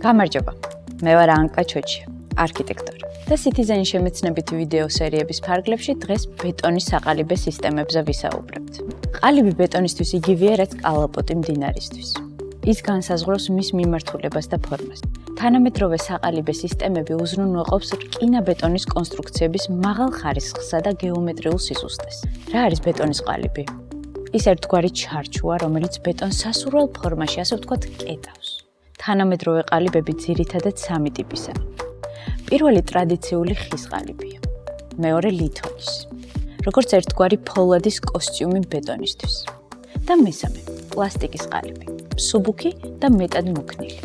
გამარჯობა. მე ვარ ანკა ჩოჩია, არქიტექტორი. და Citizen-ის შემეცნებითი ვიდეო სერიების ფარგლებში დღეს ბეტონის საყალიბე სისტემებზე ვისაუბრებთ. ყალიბი ბეტონისთვის იგივეა, რაც კალაპოტი მდინარისთვის. ის განსაზღვრავს მის მიმართულებას და ფორმას. თანამედროვე საყალიბე სისტემები უზრუნველყოფს რკინა-ბეტონის კონსტრუქციების მაღალ ხარისხსა და გეომეტრიულ სიზუსტეს. რა არის ბეტონის ყალიბი? ის ერთგვარი ჩარჩოა, რომელიც ბეტონს სასურველ ფორმაში, ასე ვთქვათ, კეტავს. თანამედროვე ყალიბები ძირითადად სამი ტიპისაა. პირველი ტრადიციული ხის ყალიბია. მეორე ლითონის. როგორც ერთგვარი ფოლადის კოსტიუმი ბეტონისთვის. და მესამე პლასტიკის ყალიბი. მსუბუქი და მეტად მოქნილი.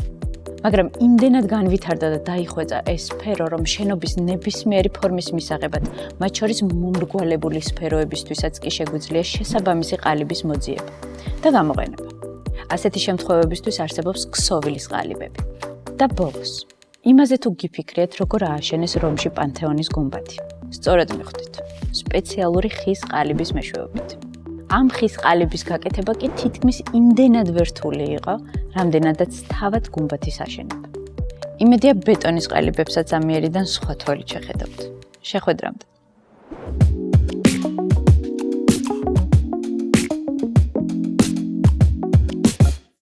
მაგრამ იმდენად განვითარდა და დაიხვეწა ეს სფერო, რომ შენობის ნებისმიერი ფორმის მისაღებად, მათ შორის მომრგვალებული სფეროებისთვისაც კი შეგვიძლია შესაბამისი ყალიბის მოძიება და გამოყენება. ასეთი შემთხვევებისთვის არსებობს ქსოვილის ყალიბები. და ბოლოს, იმაზე თუ გიფიქრიეთ, როგორ ააშენეს რომში პანთეონის გუმბათი. სწორად მიხვდით, სპეციალური ხის ყალიბის მეშვეობით. ამ ხის ყალიბის გაკეთება კი თითქმის იმდენად ვერთული იყო, რამდენადაც თავად გუმბათის აშენება. იმედია ბეტონის ყალიბებსაც ამიერიდან სხვა თვალით შეხედავთ. შეხვედრამდე.